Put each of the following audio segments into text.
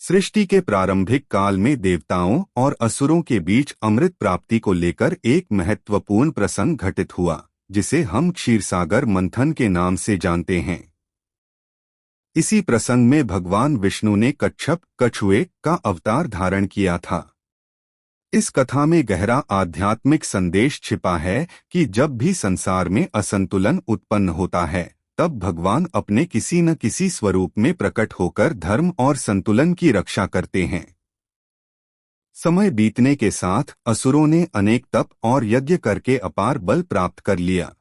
सृष्टि के प्रारंभिक काल में देवताओं और असुरों के बीच अमृत प्राप्ति को लेकर एक महत्वपूर्ण प्रसंग घटित हुआ, जिसे हम क्षीरसागर मंथन के नाम से जानते हैं। इसी प्रसंग में भगवान विष्णु ने कच्छप कछुए का अवतार धारण किया था। इस कथा में गहरा आध्यात्मिक संदेश छिपा है कि जब भी संसार में असंतुलन उत्पन्न होता है, तब भगवान अपने किसी न किसी स्वरूप में प्रकट होकर धर्म और संतुलन की रक्षा करते हैं। समय बीतने के साथ असुरों ने अनेक तप और यज्ञ करके अपार बल प्राप्त कर लिया।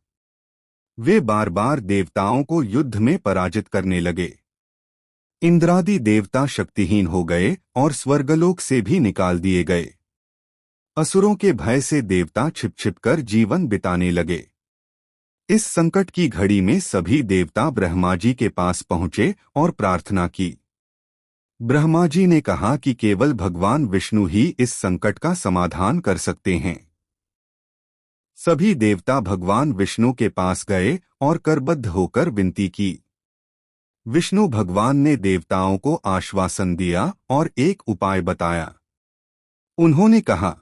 वे बार बार देवताओं को युद्ध में पराजित करने लगे। इंद्रादि देवता शक्तिहीन हो गए और स्वर्गलोक से भी निकाल दिए गए। असुरों के भय से देवता छिप छिप कर जीवन बिताने लगे। इस संकट की घड़ी में सभी देवता ब्रह्मा जी के पास पहुंचे और प्रार्थना की। ब्रह्मा जी ने कहा कि केवल भगवान विष्णु ही इस संकट का समाधान कर सकते हैं। सभी देवता भगवान विष्णु के पास गए और करबद्ध होकर विनती की। विष्णु भगवान ने देवताओं को आश्वासन दिया और एक उपाय बताया। उन्होंने कहा,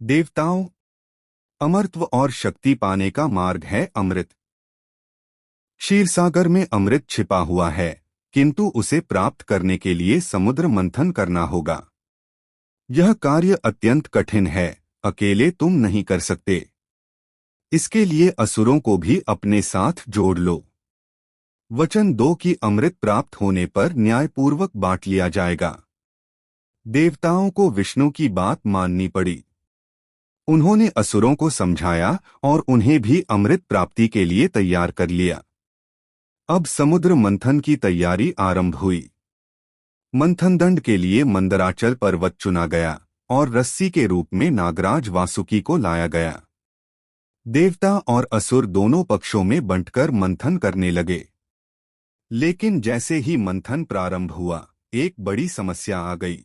देवताओं, अमरत्व और शक्ति पाने का मार्ग है अमृत। क्षीरसागर में अमृत छिपा हुआ है, किंतु उसे प्राप्त करने के लिए समुद्र मंथन करना होगा। यह कार्य अत्यंत कठिन है, अकेले तुम नहीं कर सकते। इसके लिए असुरों को भी अपने साथ जोड़ लो। वचन दो कि अमृत प्राप्त होने पर न्यायपूर्वक बांट लिया जाएगा। देवताओं को विष्णु की बात माननी पड़ी। उन्होंने असुरों को समझाया और उन्हें भी अमृत प्राप्ति के लिए तैयार कर लिया। अब समुद्र मंथन की तैयारी आरंभ हुई। मंथन दंड के लिए मंदराचल पर्वत चुना गया और रस्सी के रूप में नागराज वासुकी को लाया गया। देवता और असुर दोनों पक्षों में बंटकर मंथन करने लगे। लेकिन जैसे ही मंथन प्रारंभ हुआ, एक बड़ी समस्या आ गई।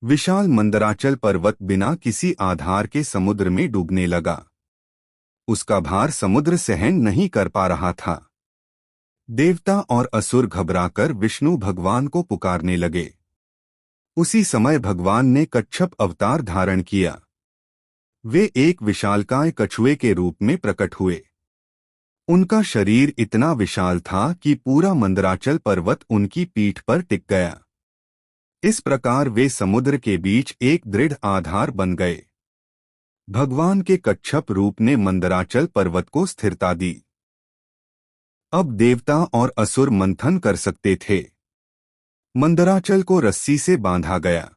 विशाल मंदराचल पर्वत बिना किसी आधार के समुद्र में डूबने लगा। उसका भार समुद्र सहन नहीं कर पा रहा था। देवता और असुर घबराकर विष्णु भगवान को पुकारने लगे। उसी समय भगवान ने कच्छप अवतार धारण किया। वे एक विशालकाय कछुए के रूप में प्रकट हुए। उनका शरीर इतना विशाल था कि पूरा मंदराचल पर्वत उनकी पीठ पर टिक गया। इस प्रकार वे समुद्र के बीच एक दृढ़ आधार बन गए। भगवान के कच्छप रूप ने मंदराचल पर्वत को स्थिरता दी। अब देवता और असुर मंथन कर सकते थे। मंदराचल को रस्सी से बांधा गया।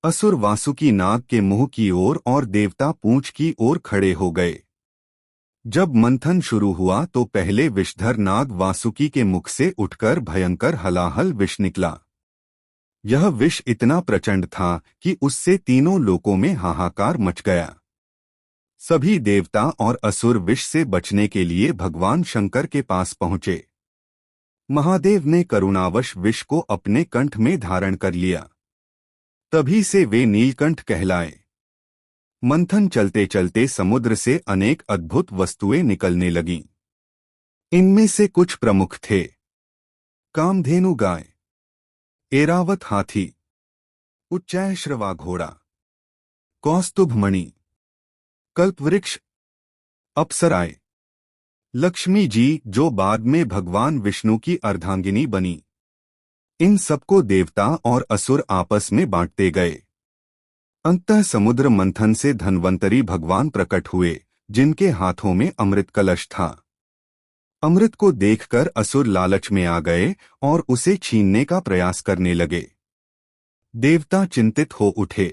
असुर वासुकी नाग के मुंह की ओर और देवता पूंछ की ओर खड़े हो गए। जब मंथन शुरू हुआ तो पहले विषधर नाग वासुकी के मुख से उठकर भयंकर हलाहल विष निकला। यह विष इतना प्रचंड था कि उससे तीनों लोकों में हाहाकार मच गया। सभी देवता और असुर विष से बचने के लिए भगवान शंकर के पास पहुंचे। महादेव ने करुणावश विष को अपने कंठ में धारण कर लिया। तभी से वे नीलकंठ कहलाए। मंथन चलते चलते समुद्र से अनेक अद्भुत वस्तुएं निकलने लगीं। इनमें से कुछ प्रमुख थे: कामधेनु गाय, एरावत हाथी, उच्चैःश्रवा घोड़ा, कौस्तुभ मणि, कल्पवृक्ष, अप्सराएं, लक्ष्मी जी जो बाद में भगवान विष्णु की अर्धांगिनी बनी। इन सबको देवता और असुर आपस में बांटते गए। अंततः समुद्र मंथन से धन्वंतरी भगवान प्रकट हुए, जिनके हाथों में अमृत कलश था। अमृत को देखकर असुर लालच में आ गए और उसे छीनने का प्रयास करने लगे। देवता चिंतित हो उठे।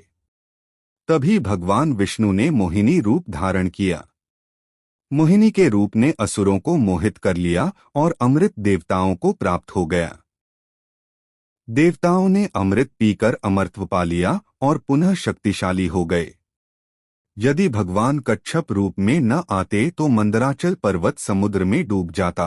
तभी भगवान विष्णु ने मोहिनी रूप धारण किया। मोहिनी के रूप ने असुरों को मोहित कर लिया और अमृत देवताओं को प्राप्त हो गया। देवताओं ने अमृत पीकर अमरत्व पा लिया और पुनः शक्तिशाली हो गए। यदि भगवान कच्छप रूप में न आते तो मंदराचल पर्वत समुद्र में डूब जाता।